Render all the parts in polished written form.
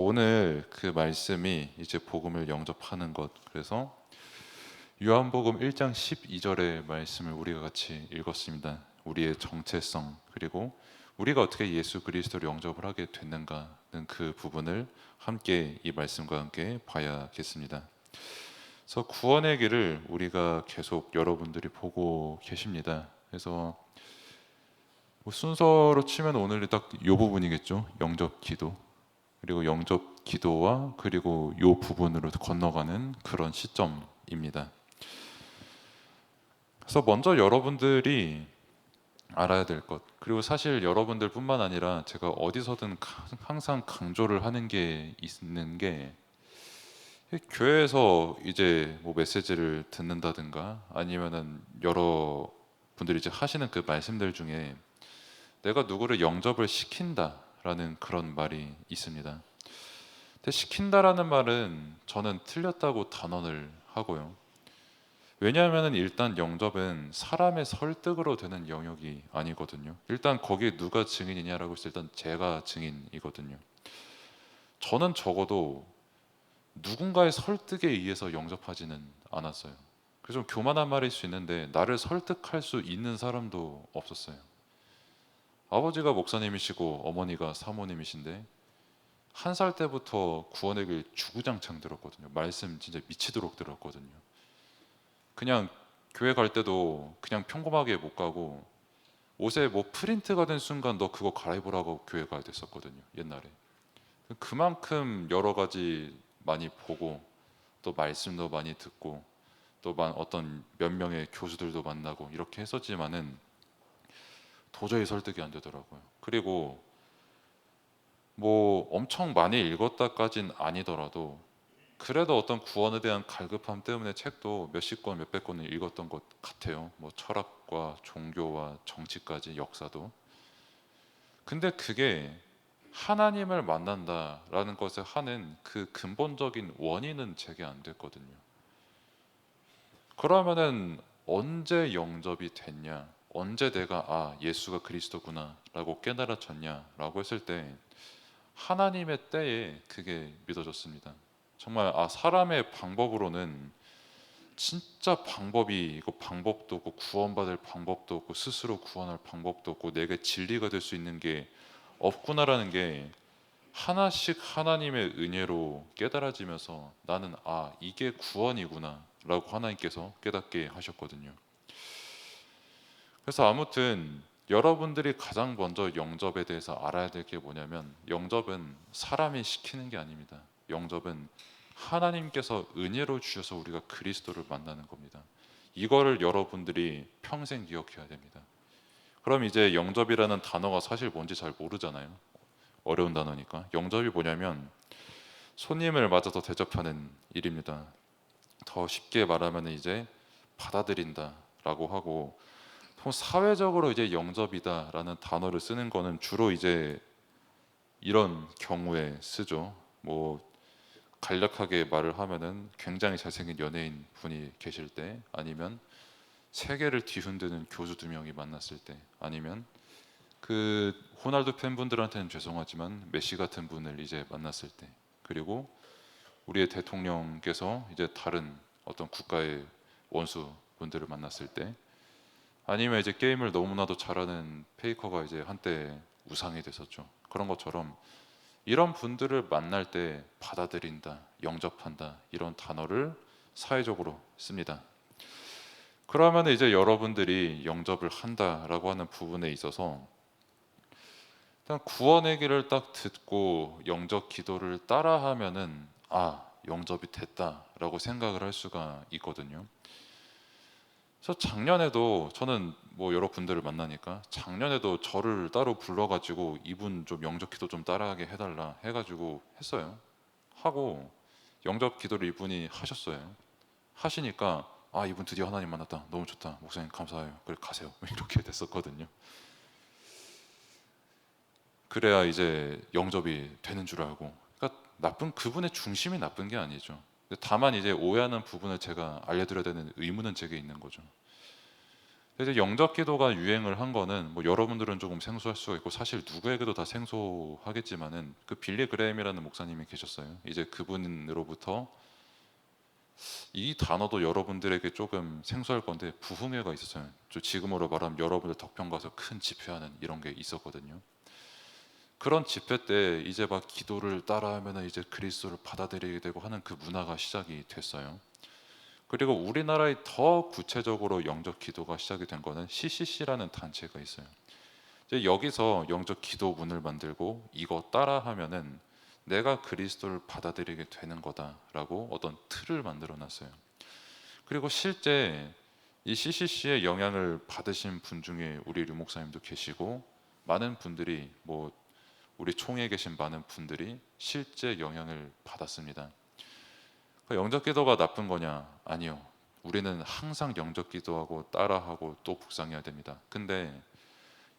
오늘 그 말씀이 이제 복음을 영접하는 것. 그래서 요한복음 1장 12절의 말씀을 우리가 같이 읽었습니다. 우리의 정체성, 그리고 우리가 어떻게 예수 그리스도를 영접을 하게 됐는가는 그 부분을 함께 이 말씀과 함께 봐야겠습니다. 그래서 구원의 길을 우리가 계속 여러분들이 보고 계십니다. 그래서 뭐 순서로 치면 오늘이 딱 이 부분이겠죠. 영접 기도. 그리고 영접 기도와 그리고 이 부분으로 건너가는 그런 시점입니다. 그래서 먼저 여러분들이 알아야 될 것, 그리고 사실 여러분들뿐만 아니라 제가 어디서든 항상 강조를 하는 게 있는 게, 교회에서 이제 뭐 메시지를 듣는다든가 아니면은 여러 분들이 이제 하시는 그 말씀들 중에 내가 누구를 영접을 시킨다라는 그런 말이 있습니다. 근데 시킨다라는 말은 저는 틀렸다고 단언을 하고요. 왜냐하면 일단 영접은 사람의 설득으로 되는 영역이 아니거든요. 일단 거기에 누가 증인이냐라고 했을 때 일단 제가 증인이거든요. 저는 적어도 누군가의 설득에 의해서 영접하지는 않았어요. 그래서 좀 교만한 말일 수 있는데 나를 설득할 수 있는 사람도 없었어요. 아버지가 목사님이시고 어머니가 사모님이신데 1살 때부터 구원의 길 주구장창 들었거든요. 말씀 진짜 미치도록 들었거든요. 그냥 교회 갈 때도 그냥 평범하게 못 가고 옷에 뭐 프린트가 된 순간 너 그거 갈아입으라고 교회 가야 됐었거든요. 옛날에. 그만큼 여러 가지 많이 보고 또 말씀도 많이 듣고 또 어떤 몇 명의 교수들도 만나고 이렇게 했었지만은 도저히 설득이 안 되더라고요. 그리고 뭐 엄청 많이 읽었다까진 아니더라도 그래도 어떤 구원에 대한 갈급함 때문에 책도 몇십 권, 몇백 권을 읽었던 것 같아요. 뭐 철학과 종교와 정치까지, 역사도. 근데 그게 하나님을 만난다라는 것을 하는 그 근본적인 원인은 제게 안 됐거든요. 그러면은 언제 영접이 됐냐? 언제 내가 예수가 그리스도구나라고 깨달아졌냐라고 했을 때 하나님의 때에 그게 믿어졌습니다. 정말 사람의 방법으로는 진짜 방법이 있고 방법도 없고 구원받을 방법도 없고 스스로 구원할 방법도 없고 내게 진리가 될 수 있는 게 없구나라는 게 하나씩 하나님의 은혜로 깨달아지면서 나는 이게 구원이구나 라고 하나님께서 깨닫게 하셨거든요. 그래서 아무튼 여러분들이 가장 먼저 영접에 대해서 알아야 될 게 뭐냐면, 영접은 사람이 시키는 게 아닙니다. 영접은 하나님께서 은혜로 주셔서 우리가 그리스도를 만나는 겁니다. 이거를 여러분들이 평생 기억해야 됩니다. 그럼 이제 영접이라는 단어가 사실 뭔지 잘 모르잖아요. 어려운 단어니까. 영접이 뭐냐면 손님을 맞아서 대접하는 일입니다. 더 쉽게 말하면 이제 받아들인다라고 하고, 사회적으로 이제 영접이다라는 단어를 쓰는 거는 주로 이제 이런 경우에 쓰죠. 뭐 간략하게 말을 하면은 굉장히 잘생긴 연예인 분이 계실 때, 아니면 세계를 뒤흔드는 교수 2명이 만났을 때, 아니면 그 호날두 팬분들한테는 죄송하지만 메시 같은 분을 이제 만났을 때, 그리고 우리의 대통령께서 이제 다른 어떤 국가의 원수 분들을 만났을 때, 아니면 이제 게임을 너무나도 잘하는 페이커가 이제 한때 우상이 됐었죠. 그런 것처럼 이런 분들을 만날 때 받아들인다, 영접한다 이런 단어를 사회적으로 씁니다. 그러면 이제 여러분들이 영접을 한다라고 하는 부분에 있어서 일단 구원의 길을 딱 듣고 영접 기도를 따라하면은 영접이 됐다라고 생각을 할 수가 있거든요. 그래서 작년에도 저는 뭐 여러 분들을 만나니까 작년에도 저를 따로 불러가지고 이분 좀 영접 기도 좀 따라하게 해달라 해가지고 했어요. 하고 영접 기도를 이분이 하셨어요. 하시니까 이분 드디어 하나님 만났다, 너무 좋다, 목사님 감사해요, 그래 가세요, 이렇게 됐었거든요. 그래야 이제 영접이 되는 줄 알고. 그러니까 그분의 중심이 나쁜 게 아니죠. 다만 이제 오해하는 부분을 제가 알려드려야 되는 의무는 제게 있는 거죠. 이제 영접 기도가 유행을 한 거는 뭐 여러분들은 조금 생소할 수가 있고 사실 누구에게도 다 생소하겠지만은 그 빌리 그레임이라는 목사님이 계셨어요. 이제 그분으로부터 이 단어도 여러분들에게 조금 생소할 건데 부흥회가 있었어요. 지금으로 말하면 여러분들 덕평 가서 큰 집회하는 이런 게 있었거든요. 그런 집회 때 이제 막 기도를 따라하면 이제 그리스도를 받아들이게 되고 하는 그 문화가 시작이 됐어요. 그리고 우리나라에 더 구체적으로 영적 기도가 시작이 된 거는 CCC라는 단체가 있어요. 이제 여기서 영적 기도문을 만들고 이거 따라하면은 내가 그리스도를 받아들이게 되는 거다라고 어떤 틀을 만들어 놨어요. 그리고 실제 이 CCC의 영향을 받으신 분 중에 우리 류 목사님도 계시고 많은 분들이 뭐 우리 총회에 계신 많은 분들이 실제 영향을 받았습니다. 영적 기도가 나쁜 거냐? 아니요. 우리는 항상 영적 기도하고 따라하고 또 묵상해야 됩니다. 근데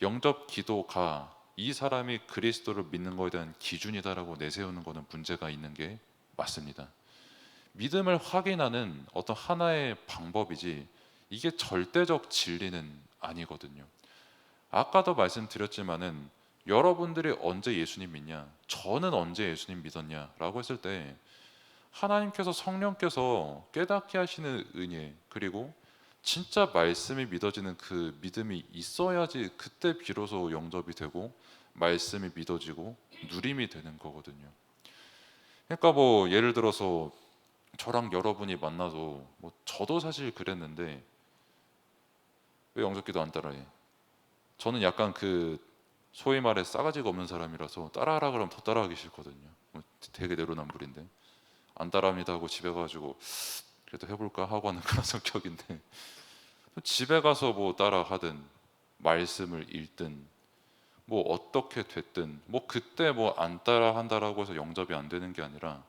영적 기도가 이 사람이 그리스도를 믿는 것에 대한 기준이다라고 내세우는 것은 문제가 있는 게 맞습니다. 믿음을 확인하는 어떤 하나의 방법이지 이게 절대적 진리는 아니거든요. 아까도 말씀드렸지만은 여러분들이 언제 예수님 믿냐? 저는 언제 예수님 믿었냐라고 했을 때 하나님께서 성령께서 깨닫게 하시는 은혜 그리고 진짜 말씀이 믿어지는 그 믿음이 있어야지 그때 비로소 영접이 되고 말씀이 믿어지고 누림이 되는 거거든요. 그러니까 뭐 예를 들어서 저랑 여러분이 만나서 뭐 저도 사실 그랬는데 왜 영접기도 안 따라해? 저는 약간 그 소위 말해 싸가지가 없는 사람이라서 따라하라 그러면 더 따라하기 싫거든요. 뭐 되게 내로남불인데 안 따라합니다 하고 집에 가지고 그래도 해볼까 하고 하는 그런 성격인데 집에 가서 뭐 따라 하든 말씀을 읽든 뭐 어떻게 됐든 뭐 그때 뭐 안 따라 한다라고 해서 영접이 안 되는 게 아니라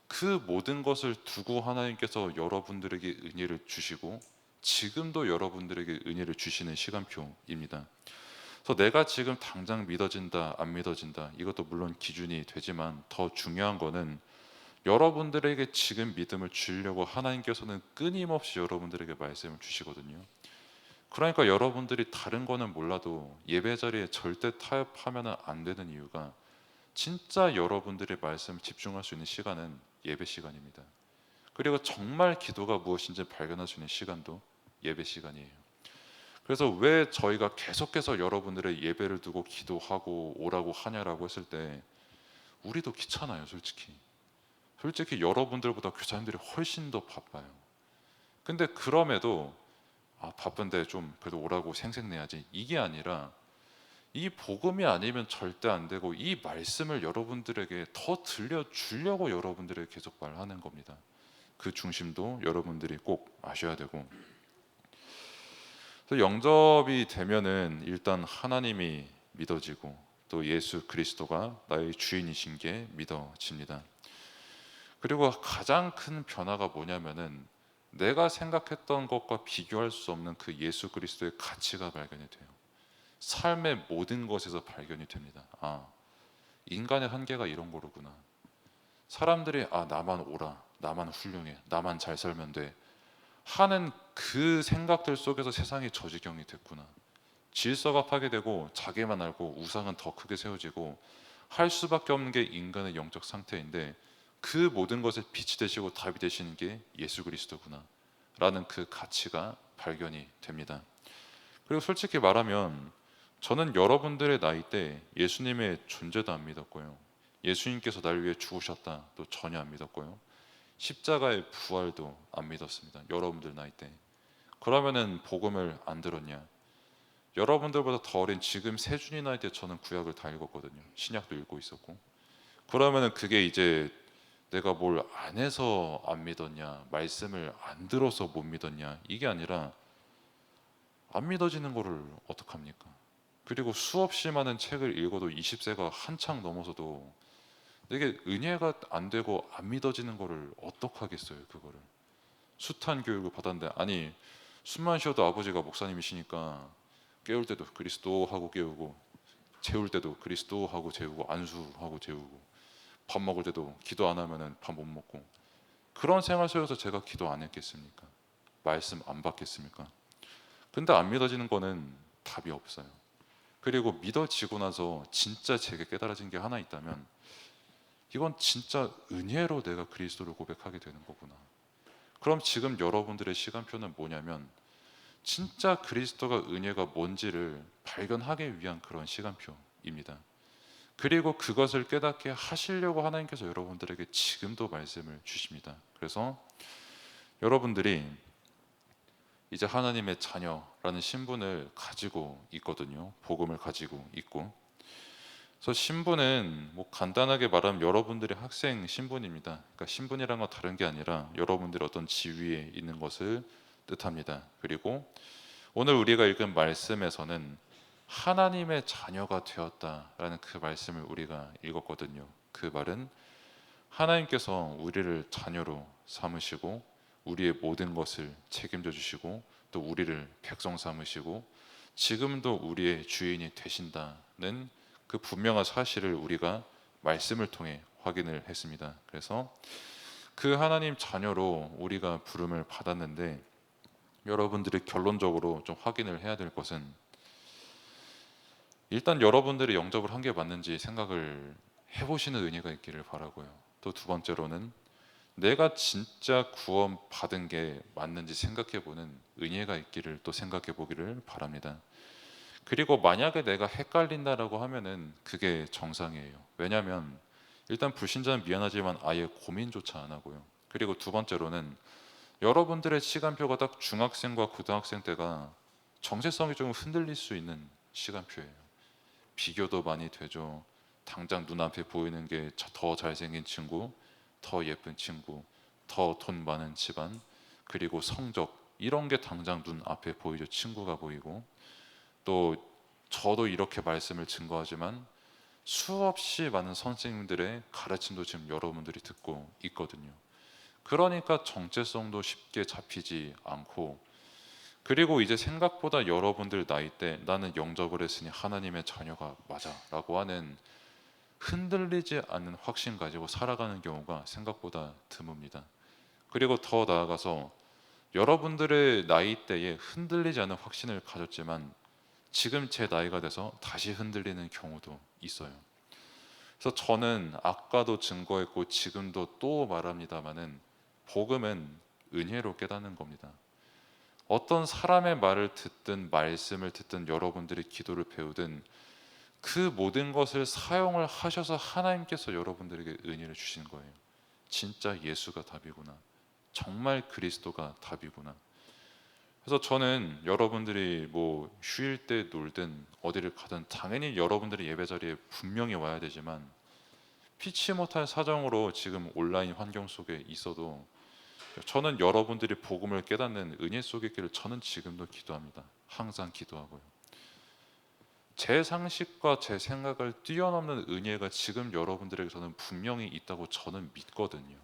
그 모든 것을 두고 하나님께서 여러분들에게 은혜를 주시고 지금도 여러분들에게 은혜를 주시는 시간표입니다. 그래서 내가 지금 당장 믿어진다 안 믿어진다 이것도 물론 기준이 되지만 더 중요한 거는 여러분들에게 지금 믿음을 주려고 하나님께서는 끊임없이 여러분들에게 말씀을 주시거든요. 그러니까 여러분들이 다른 거는 몰라도 예배 자리에 절대 타협하면 안 되는 이유가 진짜 여러분들의 말씀을 집중할 수 있는 시간은 예배 시간입니다. 그리고 정말 기도가 무엇인지 발견할 수 있는 시간도 예배 시간이에요. 그래서 왜 저희가 계속해서 여러분들의 예배를 두고 기도하고 오라고 하냐라고 했을 때 우리도 귀찮아요, 솔직히. 솔직히 여러분들보다 교사님들이 훨씬 더 바빠요. 근데 그럼에도 바쁜데 좀 그래도 오라고 생색내야지 이게 아니라 이 복음이 아니면 절대 안 되고 이 말씀을 여러분들에게 더 들려주려고 여러분들에게 계속 말하는 겁니다. 그 중심도 여러분들이 꼭 아셔야 되고 또 영접이 되면은 일단 하나님이 믿어지고 또 예수 그리스도가 나의 주인이신 게 믿어집니다. 그리고 가장 큰 변화가 뭐냐면은 내가 생각했던 것과 비교할 수 없는 그 예수 그리스도의 가치가 발견이 돼요. 삶의 모든 것에서 발견이 됩니다. 인간의 한계가 이런 거로구나. 사람들이 나만 옳아, 나만 훌륭해, 나만 잘 살면 돼 하는 그 생각들 속에서 세상이 저지경이 됐구나. 질서가 파괴되고 자기만 알고 우상은 더 크게 세워지고 할 수밖에 없는 게 인간의 영적 상태인데 그 모든 것에 빛이 되시고 답이 되시는 게 예수 그리스도구나 라는 그 가치가 발견이 됩니다. 그리고 솔직히 말하면 저는 여러분들의 나이 때 예수님의 존재도 안 믿었고요. 예수님께서 날 위해 죽으셨다 또 전혀 안 믿었고요. 십자가의 부활도 안 믿었습니다. 여러분들 나이 때. 그러면은 복음을 안 들었냐? 여러분들보다 더 어린 지금 세준이 나이 때 저는 구약을 다 읽었거든요. 신약도 읽고 있었고. 그러면은 그게 이제 내가 뭘 안 해서 안 믿었냐, 말씀을 안 들어서 못 믿었냐 이게 아니라 안 믿어지는 거를 어떡합니까? 그리고 수없이 많은 책을 읽어도 20세가 한창 넘어서도 이게 은혜가 안 되고 안 믿어지는 거를 어떡하겠어요, 그거를. 숱한 교육을 받았는데 숨만 쉬어도 아버지가 목사님이시니까 깨울 때도 그리스도 하고 깨우고 재울 때도 그리스도 하고 재우고 안수하고 재우고 밥 먹을 때도 기도 안 하면은 밥 못 먹고 그런 생활 속에서 제가 기도 안 했겠습니까? 말씀 안 받겠습니까? 근데 안 믿어지는 거는 답이 없어요. 그리고 믿어지고 나서 진짜 제게 깨달아진 게 하나 있다면, 이건 진짜 은혜로 내가 그리스도를 고백하게 되는 거구나. 그럼 지금 여러분들의 시간표는 뭐냐면, 진짜 그리스도가 은혜가 뭔지를 발견하기 위한 그런 시간표입니다. 그리고 그것을 깨닫게 하시려고 하나님께서 여러분들에게 지금도 말씀을 주십니다. 그래서 여러분들이 이제 하나님의 자녀라는 신분을 가지고 있거든요. 복음을 가지고 있고. 그래서 신분은 뭐 간단하게 말하면 여러분들의 학생 신분입니다. 그러니까 신분이란 건 다른 게 아니라 여러분들이 어떤 지위에 있는 것을 뜻합니다. 그리고 오늘 우리가 읽은 말씀에서는 하나님의 자녀가 되었다라는 그 말씀을 우리가 읽었거든요. 그 말은 하나님께서 우리를 자녀로 삼으시고 우리의 모든 것을 책임져 주시고 또 우리를 백성 삼으시고 지금도 우리의 주인이 되신다는 그 분명한 사실을 우리가 말씀을 통해 확인을 했습니다. 그래서 그 하나님 자녀로 우리가 부름을 받았는데, 여러분들이 결론적으로 좀 확인을 해야 될 것은, 일단 여러분들이 영접을 한 게 맞는지 생각을 해보시는 은혜가 있기를 바라고요. 또 두 번째로는 내가 진짜 구원 받은 게 맞는지 생각해보는 은혜가 있기를 또 생각해 보기를 바랍니다. 그리고 만약에 내가 헷갈린다라고 하면은 그게 정상이에요. 왜냐하면 일단 불신자는 미안하지만 아예 고민조차 안 하고요. 그리고 두 번째로는 여러분들의 시간표가 딱 중학생과 고등학생 때가 정체성이 좀 흔들릴 수 있는 시간표예요. 비교도 많이 되죠. 당장 눈앞에 보이는 게 더 잘생긴 친구, 더 예쁜 친구, 더 돈 많은 집안, 그리고 성적, 이런 게 당장 눈앞에 보이죠. 친구가 보이고. 또 저도 이렇게 말씀을 증거하지만 수없이 많은 선생님들의 가르침도 지금 여러분들이 듣고 있거든요. 그러니까 정체성도 쉽게 잡히지 않고, 그리고 이제 생각보다 여러분들 나이 때 나는 영접을 했으니 하나님의 자녀가 맞아 라고 하는 흔들리지 않는 확신 가지고 살아가는 경우가 생각보다 드뭅니다. 그리고 더 나아가서 여러분들의 나이 때에 흔들리지 않는 확신을 가졌지만 지금 제 나이가 돼서 다시 흔들리는 경우도 있어요. 그래서 저는 아까도 증거했고 지금도 또 말합니다마는, 복음은 은혜로 깨닫는 겁니다. 어떤 사람의 말을 듣든 말씀을 듣든 여러분들이 기도를 배우든 그 모든 것을 사용을 하셔서 하나님께서 여러분들에게 은혜를 주신 거예요. 진짜 예수가 답이구나. 정말 그리스도가 답이구나. 그래서 저는 여러분들이 뭐 휴일 때 놀든 어디를 가든 당연히 여러분들이 예배 자리에 분명히 와야 되지만, 피치 못할 사정으로 지금 온라인 환경 속에 있어도 저는 여러분들이 복음을 깨닫는 은혜 속에 있기를 저는 지금도 기도합니다. 항상 기도하고요. 제 상식과 제 생각을 뛰어넘는 은혜가 지금 여러분들에게 저는 분명히 있다고 저는 믿거든요.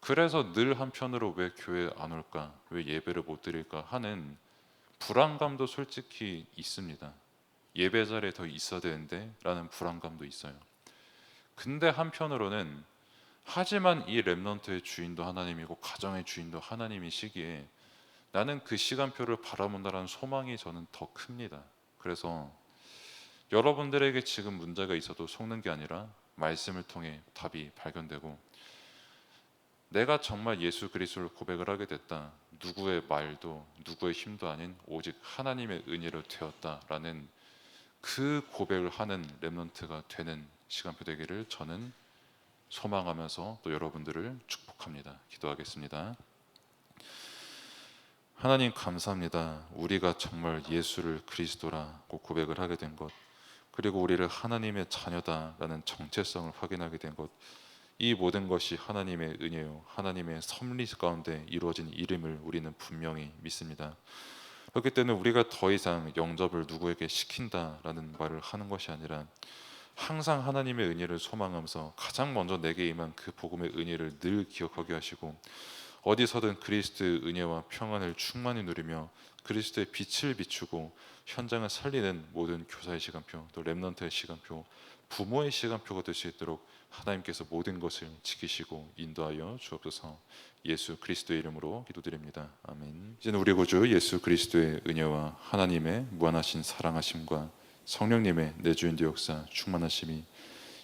그래서 늘 한편으로 왜 교회 안 올까, 왜 예배를 못 드릴까 하는 불안감도 솔직히 있습니다. 예배 자리에 더 있어야 되는데 라는 불안감도 있어요. 근데 한편으로는 하지만 이 렘넌트의 주인도 하나님이고 가정의 주인도 하나님이시기에 나는 그 시간표를 바라본다는 소망이 저는 더 큽니다. 그래서 여러분들에게 지금 문제가 있어도 속는 게 아니라 말씀을 통해 답이 발견되고, 내가 정말 예수 그리스도를 고백을 하게 됐다, 누구의 말도 누구의 힘도 아닌 오직 하나님의 은혜로 되었다라는 그 고백을 하는 렘넌트가 되는 시간표 되기를 저는 소망하면서 또 여러분들을 축복합니다. 기도하겠습니다. 하나님 감사합니다. 우리가 정말 예수를 그리스도라고 고백을 하게 된 것, 그리고 우리를 하나님의 자녀다라는 정체성을 확인하게 된 것, 이 모든 것이 하나님의 은혜요, 하나님의 섭리 가운데 이루어진 일임을 우리는 분명히 믿습니다. 그렇기 때문에 우리가 더 이상 영접을 누구에게 시킨다라는 말을 하는 것이 아니라 항상 하나님의 은혜를 소망하면서 가장 먼저 내게 임한 그 복음의 은혜를 늘 기억하게 하시고, 어디서든 그리스도의 은혜와 평안을 충만히 누리며 그리스도의 빛을 비추고 현장을 살리는 모든 교사의 시간표, 또 렘넌트의 시간표, 부모의 시간표가 될 수 있도록 하나님께서 모든 것을 지키시고 인도하여 주옵소서. 예수 그리스도의 이름으로 기도드립니다. 아멘. 이제는 우리 구주 예수 그리스도의 은혜와 하나님의 무한하신 사랑하심과 성령님의 내주인도 역사 충만하심이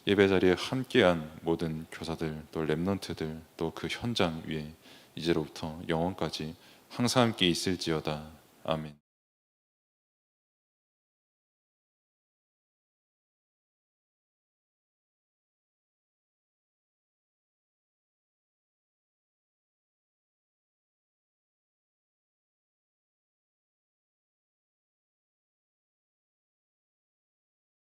예배 자리에 함께한 모든 교사들, 또 렘넌트들, 또 그 현장 위에 이제로부터 영원까지 항상 함께 있을지어다. 아멘.